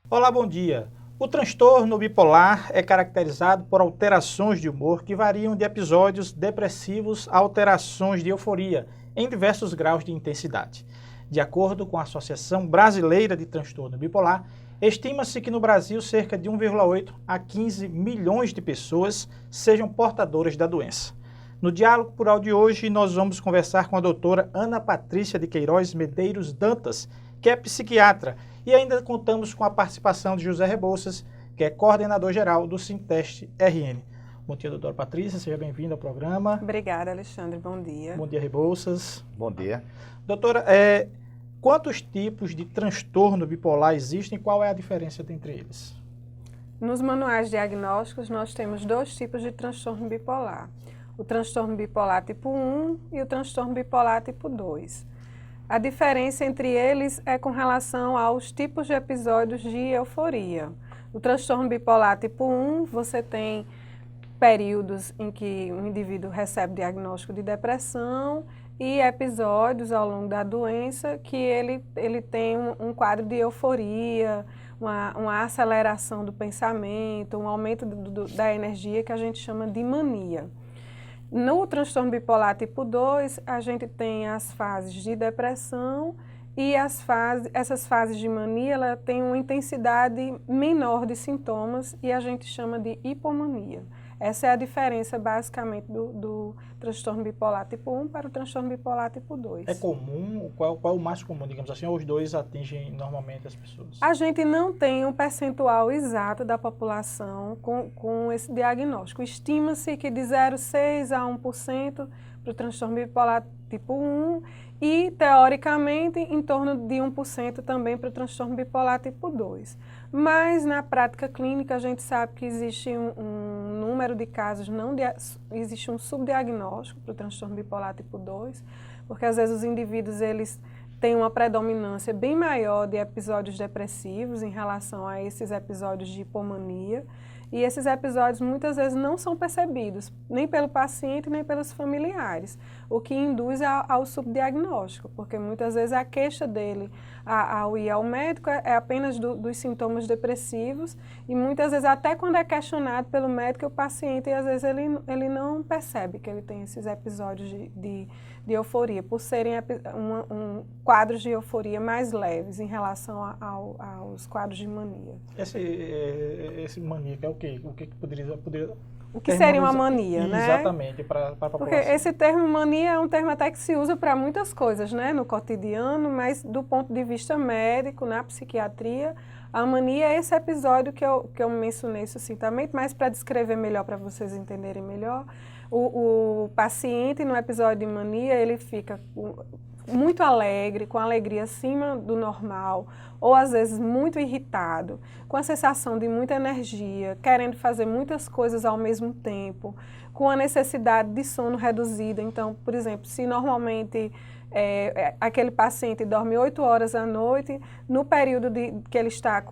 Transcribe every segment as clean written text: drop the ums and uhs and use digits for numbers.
Olá, bom dia. O transtorno bipolar é caracterizado por alterações de humor que variam de episódios depressivos a alterações de euforia em diversos graus de intensidade. De acordo com a Associação Brasileira de Transtorno Bipolar, estima-se que no Brasil cerca de 1,8 a 15 milhões de pessoas sejam portadoras da doença. No Diálogo Plural de hoje, nós vamos conversar com a doutora Ana Patrícia de Queiroz Medeiros Dantas, que é psiquiatra, e ainda contamos com a participação de José Rebouças, que é coordenador-geral do Sinteste RN. Bom dia, doutora Patrícia, seja bem-vinda ao programa. Obrigada, Alexandre, bom dia. Bom dia, Rebouças. Bom dia. Doutora, quantos tipos de transtorno bipolar existem e qual é a diferença entre eles? Nos manuais diagnósticos, nós temos dois tipos de transtorno bipolar. O transtorno bipolar tipo 1 e o transtorno bipolar tipo 2. A diferença entre eles é com relação aos tipos de episódios de euforia. O transtorno bipolar tipo 1, você tem períodos em que o indivíduo recebe diagnóstico de depressão e episódios ao longo da doença que ele tem um quadro de euforia, uma aceleração do pensamento, um aumento da energia que a gente chama de mania. No transtorno bipolar tipo 2, a gente tem as fases de depressão e essas fases de mania, ela tem uma intensidade menor de sintomas e a gente chama de hipomania. Essa é a diferença, basicamente, do transtorno bipolar tipo 1 para o transtorno bipolar tipo 2. É comum? Qual é o mais comum, digamos assim, ou os dois atingem normalmente as pessoas? A gente não tem um percentual exato da população com esse diagnóstico. Estima-se que de 0,6% a 1% para o transtorno bipolar tipo 1 e, teoricamente, em torno de 1% também para o transtorno bipolar tipo 2. Mas, na prática clínica, a gente sabe que existe um número de casos, existe um subdiagnóstico para o transtorno bipolar tipo 2, porque às vezes os indivíduos eles têm uma predominância bem maior de episódios depressivos em relação a esses episódios de hipomania, e esses episódios muitas vezes não são percebidos, nem pelo paciente, nem pelos familiares, o que induz ao subdiagnóstico, porque muitas vezes a queixa dele ao ir ao médico é apenas dos sintomas depressivos, e muitas vezes até quando é questionado pelo médico, o paciente, às vezes ele não percebe que ele tem esses episódios de euforia, por serem quadros de euforia mais leves em relação aos quadros de mania. Esse mania, que é o quê? O que poderia o que seria uma mania, né? Exatamente, para a população. Porque esse termo mania é um termo até que se usa para muitas coisas, né, no cotidiano, mas do ponto de vista médico, na psiquiatria, a mania é esse episódio que eu mencionei sucintamente, mas para descrever melhor, para vocês entenderem melhor, o paciente no episódio de mania, ele fica muito alegre, com alegria acima do normal, ou às vezes muito irritado, com a sensação de muita energia, querendo fazer muitas coisas ao mesmo tempo, com a necessidade de sono reduzida. Então, por exemplo, se normalmente aquele paciente dorme 8 horas à noite, no período que ele está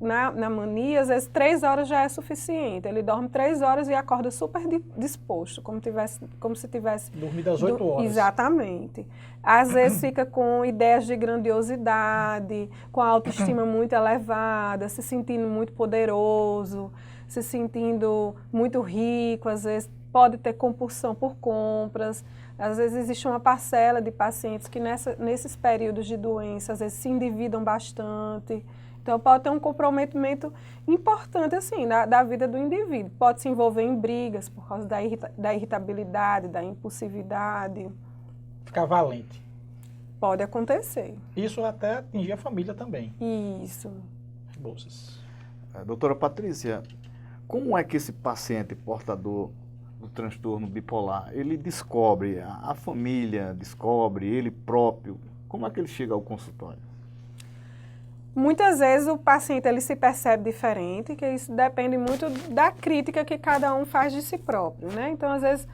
na mania, às vezes 3 horas já é suficiente. Ele dorme 3 horas e acorda super disposto, como se tivesse dormido às 8 horas. Exatamente. Às vezes fica com ideias de grandiosidade, com a autoestima muito elevada, se sentindo muito poderoso, se sentindo muito rico, às vezes pode ter compulsão por compras. Às vezes existe uma parcela de pacientes que nesses períodos de doença, às vezes se endividam bastante. Então pode ter um comprometimento importante assim, da vida do indivíduo. Pode se envolver em brigas por causa da irritabilidade, da impulsividade. Ficar valente. Pode acontecer. Isso até atingir a família também. Isso. Bolsas. Doutora Patrícia, como é que esse paciente portador do transtorno bipolar, ele descobre, a família descobre, ele próprio, como é que ele chega ao consultório? Muitas vezes o paciente ele se percebe diferente, que isso depende muito da crítica que cada um faz de si próprio, né? Então, às vezes,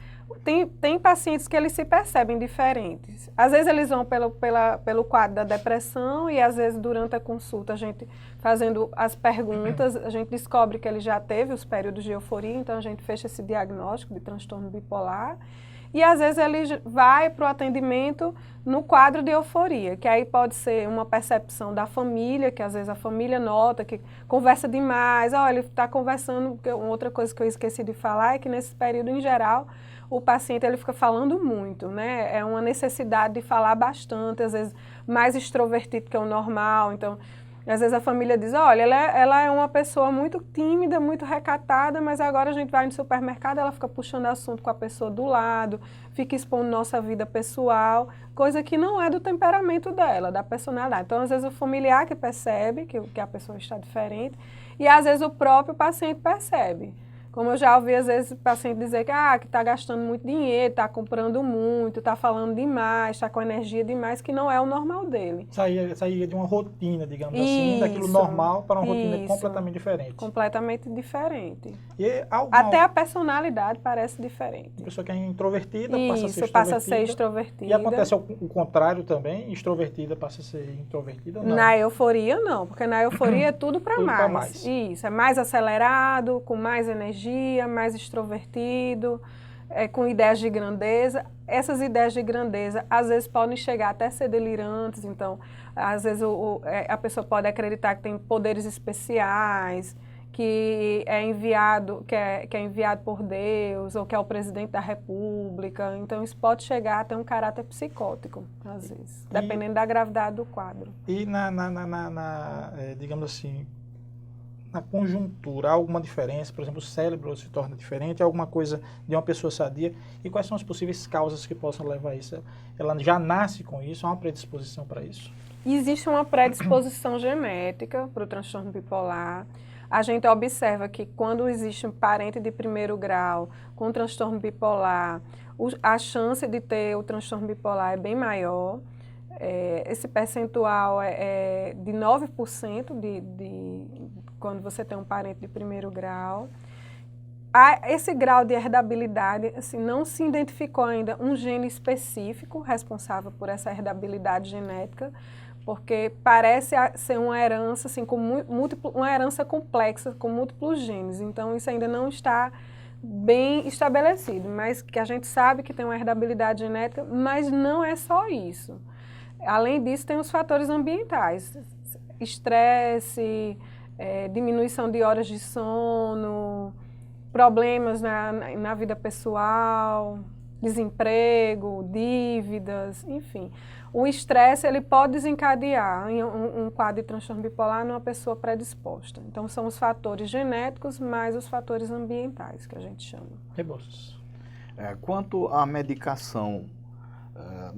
tem pacientes que eles se percebem diferentes. Às vezes eles vão pelo quadro da depressão e às vezes durante a consulta, a gente fazendo as perguntas, a gente descobre que ele já teve os períodos de euforia, então a gente fecha esse diagnóstico de transtorno bipolar. e às vezes ele vai para o atendimento no quadro de euforia, que aí pode ser uma percepção da família, que às vezes a família nota que conversa demais, ele está conversando, outra coisa que eu esqueci de falar é que nesse período em geral, o paciente ele fica falando muito, né? É uma necessidade de falar bastante, às vezes mais extrovertido que o normal, então às vezes a família diz, olha, ela é uma pessoa muito tímida, muito recatada, mas agora a gente vai no supermercado, ela fica puxando assunto com a pessoa do lado, fica expondo nossa vida pessoal, coisa que não é do temperamento dela, da personalidade. Então, às vezes o familiar que percebe que a pessoa está diferente e às vezes o próprio paciente percebe. Como eu já ouvi, às vezes, o paciente dizer que está gastando muito dinheiro, está comprando muito, está falando demais, está com energia demais, que não é o normal dele. Saía de uma rotina, digamos assim, daquilo normal para uma rotina completamente diferente. Completamente diferente. E até a personalidade parece diferente. A pessoa que é introvertida passa a ser extrovertida. E acontece o contrário também, extrovertida passa a ser introvertida ou não? Na euforia, não, porque na euforia é tudo para mais. Isso, é mais acelerado, com mais energia, mais extrovertido, com ideias de grandeza. Essas ideias de grandeza, às vezes, podem chegar até a ser delirantes. Então, às vezes, a pessoa pode acreditar que tem poderes especiais, que é enviado por Deus, ou que é o presidente da República. Então, isso pode chegar a ter um caráter psicótico, às vezes, dependendo da gravidade do quadro. E digamos assim, na conjuntura, há alguma diferença? Por exemplo, o cérebro se torna diferente? Alguma coisa de uma pessoa sadia? E quais são as possíveis causas que possam levar a isso? Ela já nasce com isso? Há uma predisposição para isso? Existe uma predisposição genética para o transtorno bipolar. A gente observa que quando existe um parente de primeiro grau com transtorno bipolar, a chance de ter o transtorno bipolar é bem maior. Esse percentual é de 9% quando você tem um parente de primeiro grau. Esse grau de herdabilidade, assim, não se identificou ainda um gene específico responsável por essa herdabilidade genética, porque parece ser uma herança, assim, uma herança complexa, com múltiplos genes. Então, isso ainda não está bem estabelecido, mas que a gente sabe que tem uma herdabilidade genética, mas não é só isso. Além disso, tem os fatores ambientais, estresse, diminuição de horas de sono, problemas na vida pessoal, desemprego, dívidas, enfim. O estresse ele pode desencadear um quadro de transtorno bipolar numa pessoa predisposta. Então, são os fatores genéticos mais os fatores ambientais, que a gente chama. Rebouças. Quanto à medicação,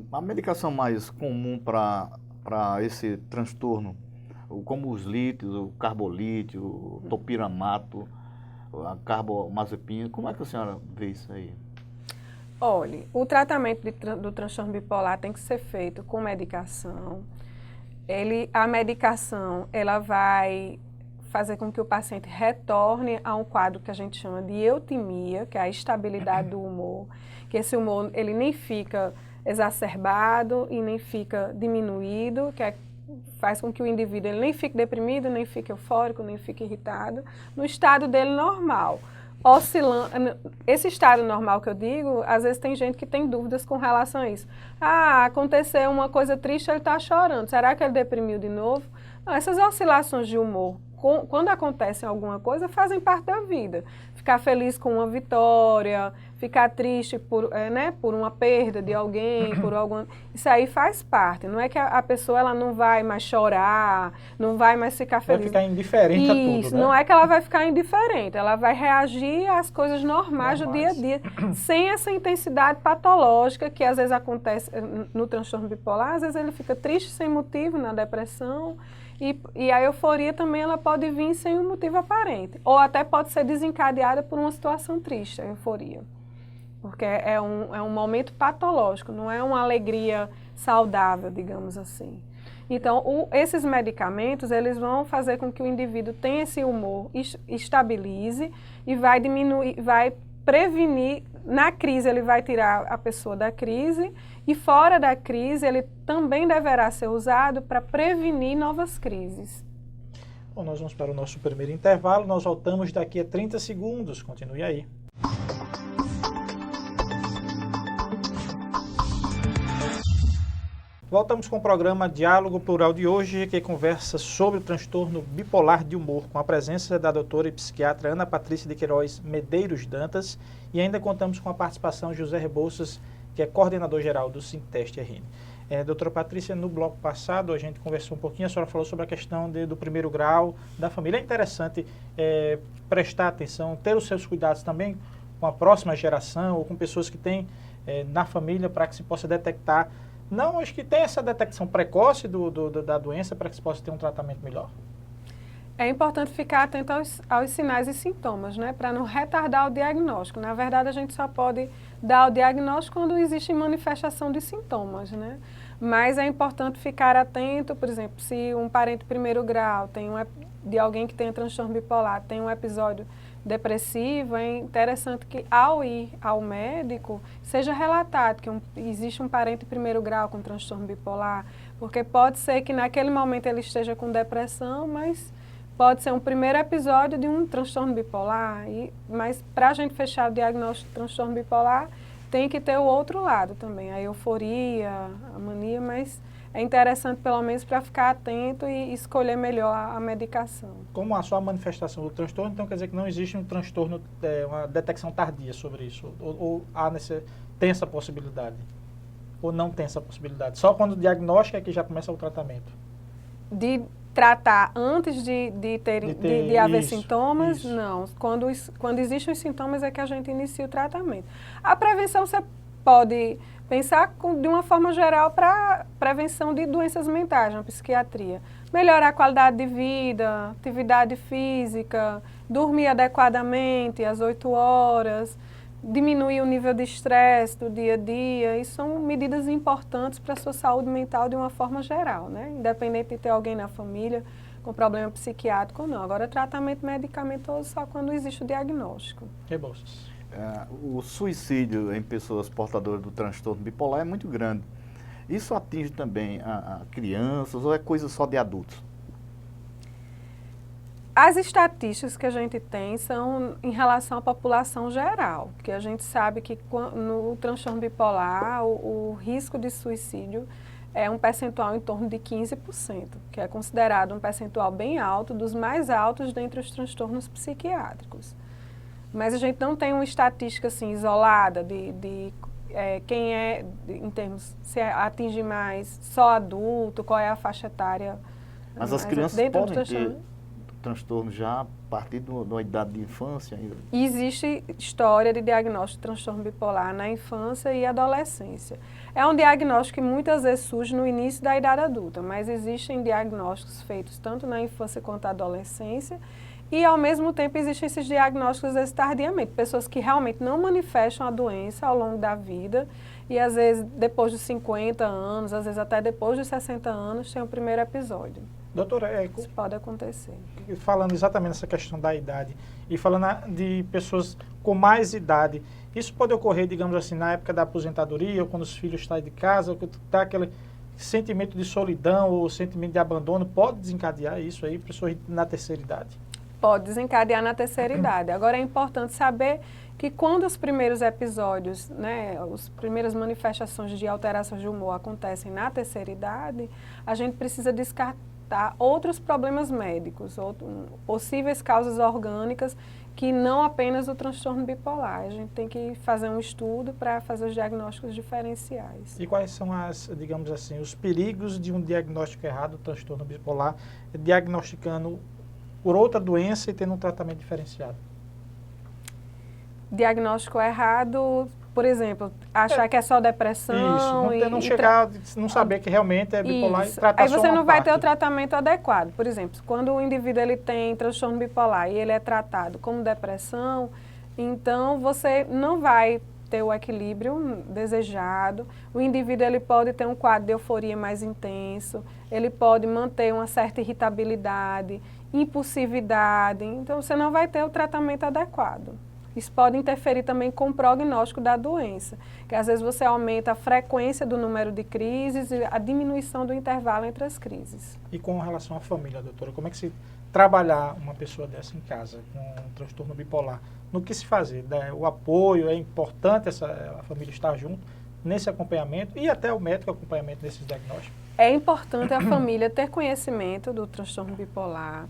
a medicação mais comum para esse transtorno, como os lítios, o carbolítio, o topiramato, a carbamazepina, como é que a senhora vê isso aí? Olha, o tratamento do transtorno bipolar tem que ser feito com medicação. A medicação ela vai fazer com que o paciente retorne a um quadro que a gente chama de eutimia, que é a estabilidade do humor, que esse humor ele nem fica exacerbado e nem fica diminuído, faz com que o indivíduo ele nem fique deprimido, nem fique eufórico, nem fique irritado, no estado dele normal. Oscilando, esse estado normal que eu digo, às vezes tem gente que tem dúvidas com relação a isso. Aconteceu uma coisa triste, ele está chorando, será que ele deprimiu de novo? Não, essas oscilações de humor, quando acontecem alguma coisa, fazem parte da vida. Ficar feliz com uma vitória, ficar triste por uma perda de alguém, isso aí faz parte. Não é que a pessoa ela não vai mais chorar, não vai mais ficar feliz. Vai ficar indiferente a tudo, Isso, né? não é que ela vai ficar indiferente, ela vai reagir às coisas normais do dia a dia, sem essa intensidade patológica que às vezes acontece no transtorno bipolar. Às vezes ele fica triste sem motivo, na depressão, e a euforia também ela pode vir sem um motivo aparente, ou até pode ser desencadeada por uma situação triste, a euforia. Porque é um momento patológico, não é uma alegria saudável, digamos assim. Então, esses medicamentos, eles vão fazer com que o indivíduo tenha esse humor, estabilize e vai diminuir, vai prevenir. Na crise, ele vai tirar a pessoa da crise e fora da crise, ele também deverá ser usado para prevenir novas crises. Bom, nós vamos para o nosso primeiro intervalo, nós voltamos daqui a 30 segundos, continue aí. Voltamos com o programa Diálogo Plural de hoje, que conversa sobre o transtorno bipolar de humor, com a presença da doutora e psiquiatra Ana Patrícia de Queiroz Medeiros Dantas, e ainda contamos com a participação de José Rebouças, que é coordenador geral do Sinteste RN. Doutora Patrícia, no bloco passado a gente conversou um pouquinho, a senhora falou sobre a questão do primeiro grau da família. É interessante prestar atenção, ter os seus cuidados também com a próxima geração ou com pessoas que têm na família, para que se possa detectar. Não, acho que tem essa detecção precoce da doença para que se possa ter um tratamento melhor. É importante ficar atento aos sinais e sintomas, né? Para não retardar o diagnóstico. Na verdade, a gente só pode dar o diagnóstico quando existe manifestação de sintomas, né? Mas é importante ficar atento, por exemplo, se um parente de primeiro grau de alguém que tem transtorno bipolar tem um episódio depressivo, é interessante que ao ir ao médico seja relatado que existe um parente de primeiro grau com transtorno bipolar, porque pode ser que naquele momento ele esteja com depressão, mas pode ser um primeiro episódio de um transtorno bipolar, mas para a gente fechar o diagnóstico de transtorno bipolar, tem que ter o outro lado também, a euforia, a mania, mas é interessante pelo menos para ficar atento e escolher melhor a medicação. Como a sua manifestação do transtorno, então quer dizer que não existe um transtorno, uma detecção tardia sobre isso? Ou tem essa possibilidade? Ou não tem essa possibilidade? Só quando o diagnóstico é que já começa o tratamento? De tratar antes de haver isso, sintomas, isso. Não. Quando existem os sintomas é que a gente inicia o tratamento. A prevenção você pode pensar de uma forma geral para prevenção de doenças mentais na psiquiatria. Melhorar a qualidade de vida, atividade física, dormir adequadamente às 8 horas, diminuir o nível de estresse do dia a dia. Isso são medidas importantes para a sua saúde mental de uma forma geral, né? Independente de ter alguém na família com problema psiquiátrico ou não. Agora, tratamento medicamentoso só quando existe o diagnóstico. Rebouças. O suicídio em pessoas portadoras do transtorno bipolar é muito grande. Isso atinge também a crianças ou é coisa só de adultos? As estatísticas que a gente tem são em relação à população geral, porque a gente sabe que no transtorno bipolar o risco de suicídio é um percentual em torno de 15%, que é considerado um percentual bem alto, dos mais altos dentre os transtornos psiquiátricos. Mas a gente não tem uma estatística assim, isolada de quem em termos, se atinge mais só adulto, qual é a faixa etária. Mas as crianças podem ter transtorno já a partir da idade de infância ainda? Existe história de diagnóstico de transtorno bipolar na infância e adolescência. É um diagnóstico que muitas vezes surge no início da idade adulta, mas existem diagnósticos feitos tanto na infância quanto na adolescência. E, ao mesmo tempo, existem esses diagnósticos tardiamente. Pessoas que realmente não manifestam a doença ao longo da vida e, às vezes, depois dos 50 anos, às vezes até depois dos 60 anos, tem o primeiro episódio. Doutora, isso pode acontecer. Falando exatamente nessa questão da idade e falando de pessoas com mais idade, isso pode ocorrer, digamos assim, na época da aposentadoria ou quando os filhos saem de casa, ou que está aquele sentimento de solidão ou sentimento de abandono, pode desencadear isso aí, pessoas na terceira idade? Pode desencadear na terceira idade. Agora é importante saber que quando os primeiros episódios, né, as primeiras manifestações de alterações de humor acontecem na terceira idade, a gente precisa descartar outros problemas médicos, possíveis causas orgânicas que não apenas o transtorno bipolar. A gente tem que fazer um estudo para fazer os diagnósticos diferenciais. E quais são digamos assim, os perigos de um diagnóstico errado do transtorno bipolar, diagnosticando por outra doença e tendo um tratamento diferenciado? Diagnóstico errado, por exemplo, achar que é só depressão. Isso, não saber que realmente é bipolar isso. E tratar aí você não vai parte. ter o tratamento adequado. Por exemplo, quando o indivíduo ele tem transtorno bipolar e ele é tratado como depressão, então você não vai ter o equilíbrio desejado. O indivíduo ele pode ter um quadro de euforia mais intenso, ele pode manter uma certa irritabilidade, impulsividade, então você não vai ter o tratamento adequado. Isso pode interferir também com o prognóstico da doença, que às vezes você aumenta a frequência do número de crises e a diminuição do intervalo entre as crises. E com relação à família, doutora, como é que se trabalhar uma pessoa dessa em casa com um transtorno bipolar? No que se fazer? O apoio, é importante a família estar junto? nesse acompanhamento e até o médico acompanhamento desses diagnósticos? É importante a família ter conhecimento do transtorno bipolar,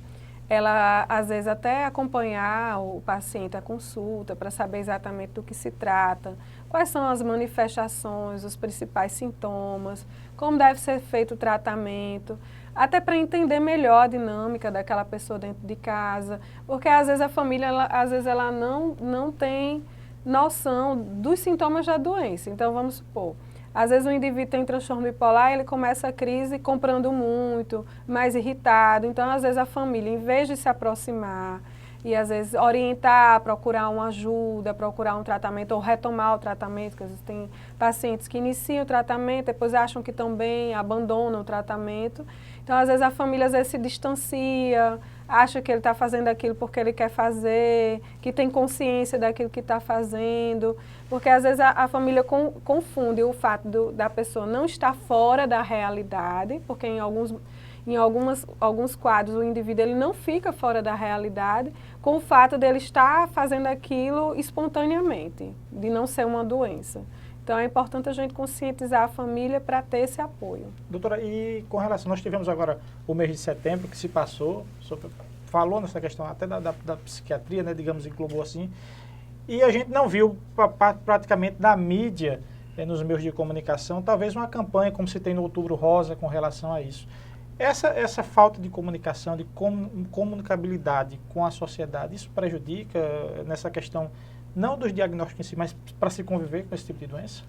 ela às vezes até acompanhar o paciente à consulta para saber exatamente do que se trata, quais são as manifestações, os principais sintomas, como deve ser feito o tratamento, até para entender melhor a dinâmica daquela pessoa dentro de casa, porque às vezes a família ela não tem noção dos sintomas da doença. Então vamos supor, às vezes o indivíduo tem transtorno bipolar, ele começa a crise comprando muito, mais irritado. Então, às vezes a família, em vez de se aproximar e às vezes orientar, procurar uma ajuda, procurar um tratamento ou retomar o tratamento, porque às vezes tem pacientes que iniciam o tratamento, depois acham que estão bem, abandonam o tratamento. Então, às vezes a família se distancia, acha que ele está fazendo aquilo porque ele quer fazer, que tem consciência daquilo que está fazendo, porque às vezes a família confunde o fato da pessoa não estar fora da realidade, porque em alguns quadros o indivíduo ele não fica fora da realidade, com o fato dele estar fazendo aquilo espontaneamente, de não ser uma doença. Então é importante a gente conscientizar a família para ter esse apoio. Doutora, e com relação, nós tivemos agora o mês de setembro que se passou, falou nessa questão até da psiquiatria, né, digamos, englobou assim, e a gente não viu praticamente na mídia, nos meios de comunicação, talvez uma campanha como se tem no Outubro Rosa com relação a isso. Essa falta de comunicação, de comunicabilidade com a sociedade, isso prejudica nessa questão, não dos diagnósticos em si, mas para se conviver com esse tipo de doença?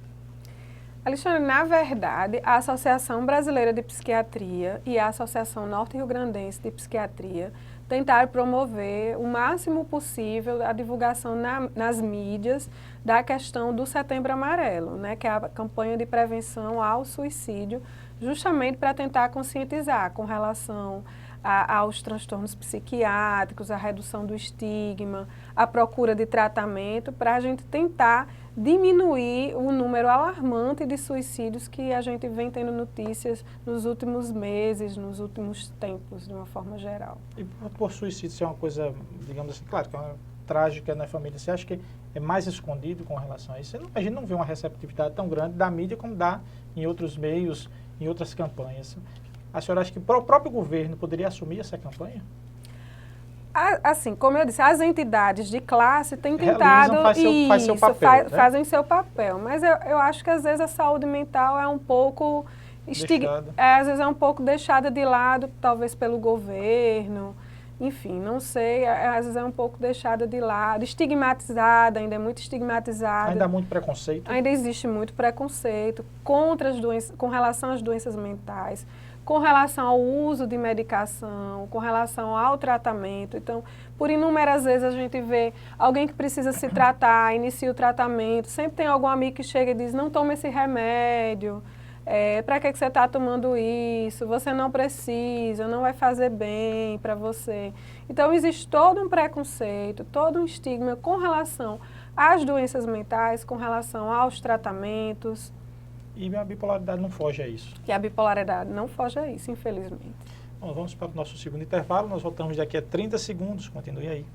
Alexandre, na verdade, a Associação Brasileira de Psiquiatria e a Associação Norte-Rio-Grandense de Psiquiatria tentaram promover o máximo possível a divulgação nas mídias da questão do Setembro Amarelo, né, que é a campanha de prevenção ao suicídio, justamente para tentar conscientizar com relação aos transtornos psiquiátricos, a redução do estigma, a procura de tratamento, para a gente tentar diminuir o número alarmante de suicídios que a gente vem tendo notícias nos últimos meses, nos últimos tempos, de uma forma geral. E por suicídio ser uma coisa, digamos assim, claro, que é uma trágica na família, você acha que é mais escondido com relação a isso? A gente não vê uma receptividade tão grande da mídia como dá em outros meios, em outras campanhas. A senhora acha que o próprio governo poderia assumir essa campanha? Assim, como eu disse, as entidades de classe têm tentado fazem seu papel, mas eu acho que às vezes a saúde mental é um pouco às vezes é um pouco deixada de lado, talvez pelo governo, enfim, não sei, às vezes é um pouco deixada de lado, estigmatizada, ainda é muito estigmatizada. Ainda há muito preconceito? Ainda existe muito preconceito contra as doenças, com relação às doenças mentais, com relação ao uso de medicação, com relação ao tratamento. Então, por inúmeras vezes a gente vê alguém que precisa se tratar, inicia o tratamento, sempre tem algum amigo que chega e diz, não tome esse remédio, para que você está tomando isso, você não precisa, não vai fazer bem para você. Então, existe todo um preconceito, todo um estigma com relação às doenças mentais, com relação aos tratamentos. E a bipolaridade não foge a isso. E a bipolaridade não foge a isso, infelizmente. Bom, vamos para o nosso segundo intervalo, nós voltamos daqui a 30 segundos, continue aí.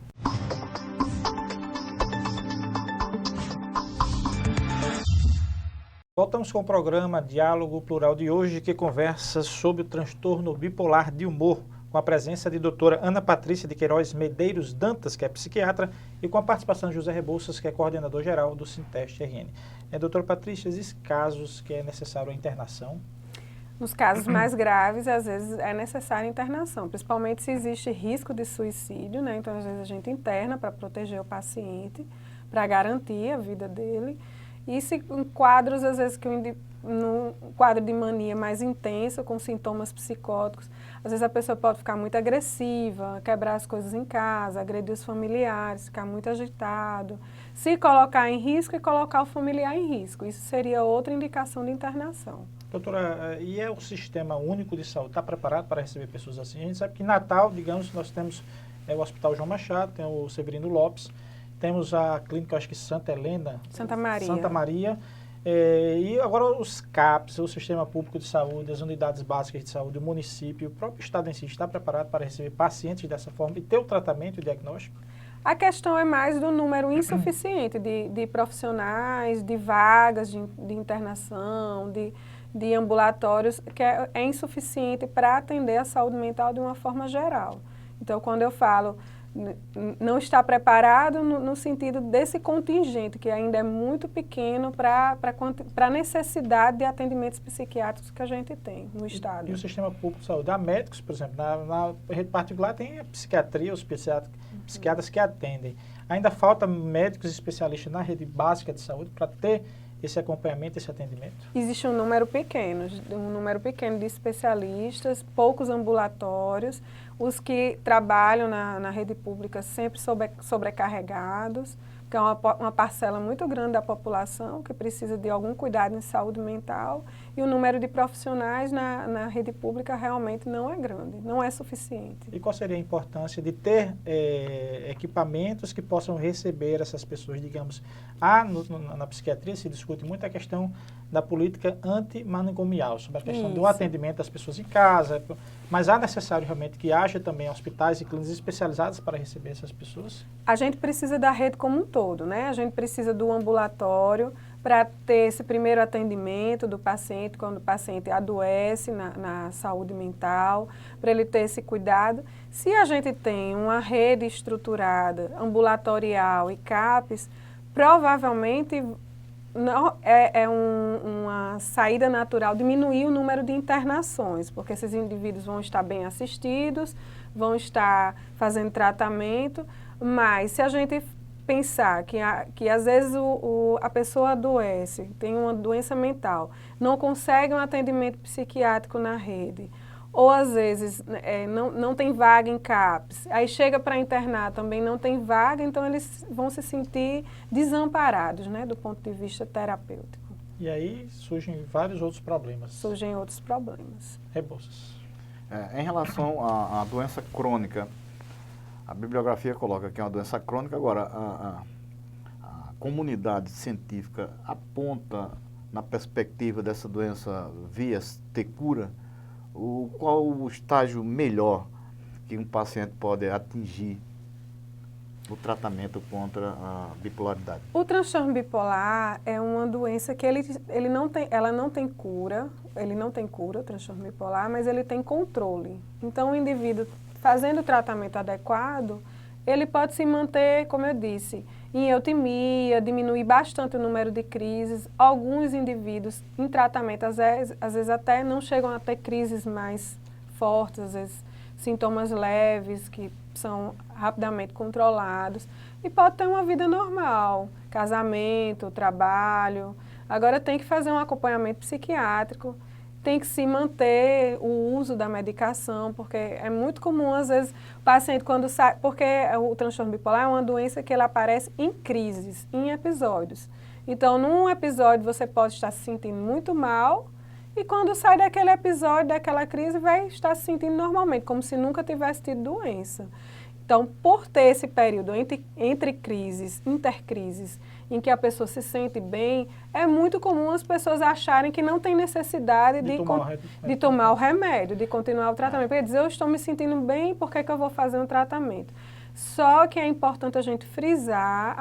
Voltamos com o programa Diálogo Plural de hoje, que conversa sobre o transtorno bipolar de humor, com a presença de doutora Ana Patrícia de Queiroz Medeiros Dantas, que é psiquiatra, e com a participação de José Rebouças, que é coordenador geral do Sinteste RN. Doutora Patrícia, existem casos que é necessário a internação? Nos casos mais graves, às vezes é necessária a internação, principalmente se existe risco de suicídio, né? Então às vezes a gente interna para proteger o paciente, para garantir a vida dele. E se em quadros, às vezes, num quadro de mania mais intenso, com sintomas psicóticos, às vezes a pessoa pode ficar muito agressiva, quebrar as coisas em casa, agredir os familiares, ficar muito agitado, se colocar em risco e colocar o familiar em risco. Isso seria outra indicação de internação. Doutora, e o Sistema Único de Saúde está preparado para receber pessoas assim? A gente sabe que em Natal, digamos, nós temos o Hospital João Machado, tem o Severino Lopes, temos a clínica, acho que Santa Maria. E agora os CAPs, o Sistema Público de Saúde, as unidades básicas de saúde, o município, o próprio Estado em si está preparado para receber pacientes dessa forma e ter o tratamento e o diagnóstico? A questão é mais do número insuficiente de profissionais, de vagas de internação, de ambulatórios, que é insuficiente para atender a saúde mental de uma forma geral. Então, quando eu falo não está preparado no sentido desse contingente, que ainda é muito pequeno para a necessidade de atendimentos psiquiátricos que a gente tem no Estado. E o sistema público de saúde? Há médicos, por exemplo, na rede particular tem a psiquiatria, os psiquiatras que atendem. Ainda falta médicos especialistas na rede básica de saúde para ter esse acompanhamento, esse atendimento? Existe um número pequeno de especialistas, poucos ambulatórios, os que trabalham na rede pública sempre sobrecarregados, que é uma parcela muito grande da população que precisa de algum cuidado em saúde mental, e o número de profissionais na rede pública realmente não é grande, não é suficiente. E qual seria a importância de ter equipamentos que possam receber essas pessoas? Digamos, na psiquiatria se discute muito a questão da política antimanicomial, sobre a questão do atendimento das pessoas em casa, mas há necessário realmente que haja também hospitais e clínicas especializadas para receber essas pessoas? A gente precisa da rede como um todo, né? A gente precisa do ambulatório para ter esse primeiro atendimento do paciente, quando o paciente adoece na saúde mental, para ele ter esse cuidado. Se a gente tem uma rede estruturada, ambulatorial e CAPES, provavelmente não, uma saída natural diminuir o número de internações, porque esses indivíduos vão estar bem assistidos, vão estar fazendo tratamento, mas se a gente pensar que às vezes a pessoa adoece, tem uma doença mental, não consegue um atendimento psiquiátrico na rede, ou às vezes não tem vaga em CAPES, aí chega para internar também não tem vaga, então eles vão se sentir desamparados, né, do ponto de vista terapêutico. E aí surgem vários outros problemas. Surgem outros problemas. Rebouças. Em relação à doença crônica, a bibliografia coloca que é uma doença crônica, agora a comunidade científica aponta na perspectiva dessa doença vias ter cura. Qual o estágio melhor que um paciente pode atingir no tratamento contra a bipolaridade? O transtorno bipolar é uma doença que ela não tem cura, o transtorno bipolar, mas ele tem controle. Então, o indivíduo fazendo o tratamento adequado, ele pode se manter, como eu disse, em eutimia, diminuir bastante o número de crises. Alguns indivíduos em tratamento, às vezes até não chegam a ter crises mais fortes, às vezes sintomas leves que são rapidamente controlados. E pode ter uma vida normal, casamento, trabalho. Agora tem que fazer um acompanhamento psiquiátrico, tem que se manter o uso da medicação, porque é muito comum, às vezes, o paciente quando sai, porque o transtorno bipolar é uma doença que ela aparece em crises, em episódios. Então, num episódio você pode estar se sentindo muito mal e quando sai daquele episódio, daquela crise, vai estar se sentindo normalmente, como se nunca tivesse tido doença. Então, por ter esse período entre crises, intercrises, em que a pessoa se sente bem, é muito comum as pessoas acharem que não tem necessidade de tomar o remédio, de continuar o tratamento. Porque dizer, eu estou me sentindo bem, por que eu vou fazer um tratamento? Só que é importante a gente frisar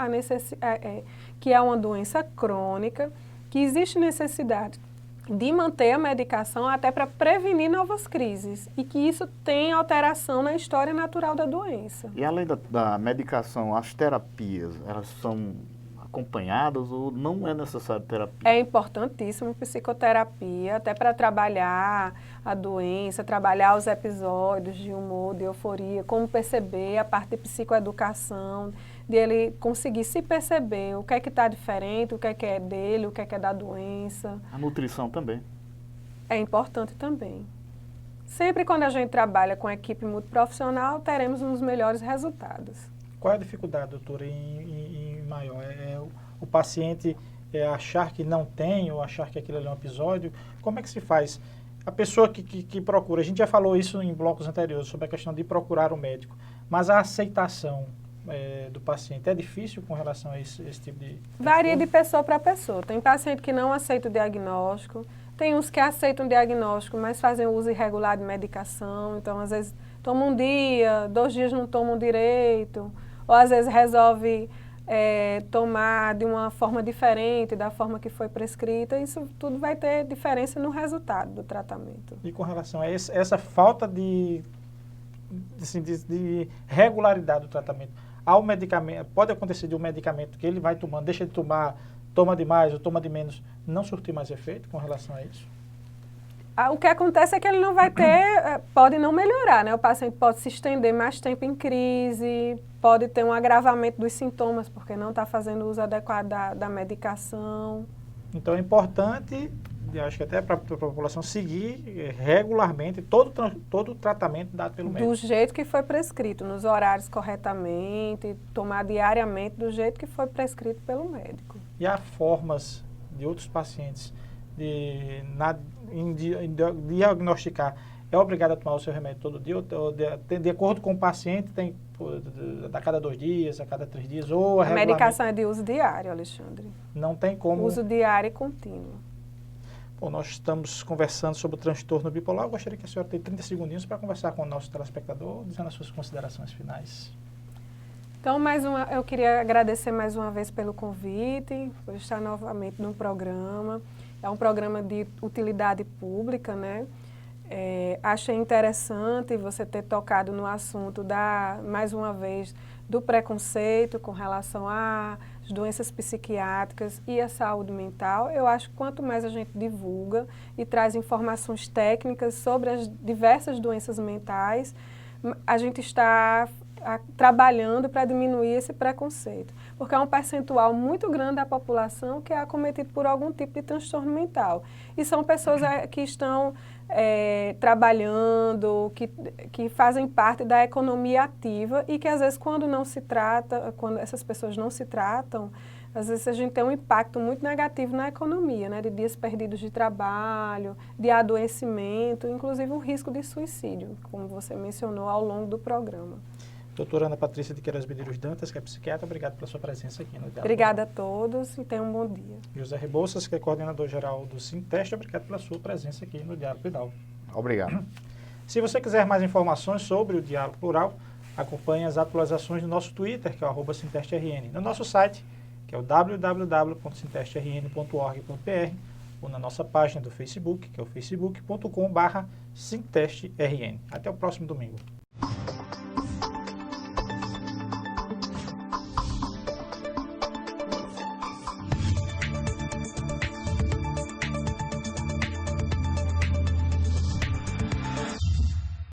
que é uma doença crônica, que existe necessidade de manter a medicação até para prevenir novas crises e que isso tem alteração na história natural da doença. E além da medicação, as terapias, elas são acompanhadas ou não é necessário terapia? É importantíssimo psicoterapia, até para trabalhar a doença, trabalhar os episódios de humor, de euforia, como perceber a parte de psicoeducação, de ele conseguir se perceber o que é que está diferente, o que é dele, o que é da doença. A nutrição também? É importante também. Sempre quando a gente trabalha com a equipe multiprofissional, teremos uns melhores resultados. Qual é a dificuldade, doutora, em maior? O paciente achar que não tem ou achar que aquilo é um episódio? Como é que se faz? A pessoa que procura, a gente já falou isso em blocos anteriores, sobre a questão de procurar o médico, mas a aceitação do paciente é difícil com relação a esse tipo de... Varia de pessoa para pessoa. Tem paciente que não aceita o diagnóstico, tem uns que aceitam o diagnóstico, mas fazem uso irregular de medicação, então às vezes tomam um dia, 2 dias não tomam direito, ou às vezes resolve tomar de uma forma diferente da forma que foi prescrita, isso tudo vai ter diferença no resultado do tratamento. E com relação a essa falta de regularidade do tratamento, ao medicamento, pode acontecer de um medicamento que ele vai tomando, deixa de tomar, toma demais ou toma de menos, não surtir mais efeito com relação a isso? O que acontece é que ele não vai ter, pode não melhorar, né? O paciente pode se estender mais tempo em crise, pode ter um agravamento dos sintomas, porque não está fazendo uso adequado da medicação. Então é importante, eu acho que até para a população seguir regularmente todo o tratamento dado pelo médico. Do jeito que foi prescrito, nos horários corretamente, tomar diariamente do jeito que foi prescrito pelo médico. E há formas de outros pacientes em diagnosticar, é obrigado a tomar o seu remédio todo dia, ou de acordo com o paciente, tem a cada 2 dias, a cada 3 dias, ou a medicação é de uso diário, Alexandre. Não tem como... Uso diário e contínuo. Bom, nós estamos conversando sobre o transtorno bipolar. Eu gostaria que a senhora tenha 30 segundinhos para conversar com o nosso telespectador, dizendo as suas considerações finais. Então, eu queria agradecer mais uma vez pelo convite, por estar novamente no programa. É um programa de utilidade pública, né? Achei interessante você ter tocado no assunto, mais uma vez, do preconceito com relação às doenças psiquiátricas e a saúde mental. Eu acho que quanto mais a gente divulga e traz informações técnicas sobre as diversas doenças mentais, a gente está trabalhando para diminuir esse preconceito, porque é um percentual muito grande da população que é acometido por algum tipo de transtorno mental. E são pessoas que estão trabalhando, que fazem parte da economia ativa e que às vezes quando essas pessoas não se tratam, às vezes a gente tem um impacto muito negativo na economia, né, de dias perdidos de trabalho, de adoecimento, inclusive o risco de suicídio, como você mencionou ao longo do programa. Doutora Ana Patrícia de Queiroz Medeiros Dantas, que é psiquiatra, obrigado pela sua presença aqui no Diálogo. Obrigada a todos e tenham um bom dia. José Rebouças, que é coordenador-geral do Sinteste, obrigado pela sua presença aqui no Diálogo Plural. Obrigado. Se você quiser mais informações sobre o Diálogo Plural, acompanhe as atualizações no nosso Twitter, que é o @SintesteRN, no nosso site, que é o www.sintestern.org.br, ou na nossa página do Facebook, que é o facebook.com/SintesteRN. Até o próximo domingo.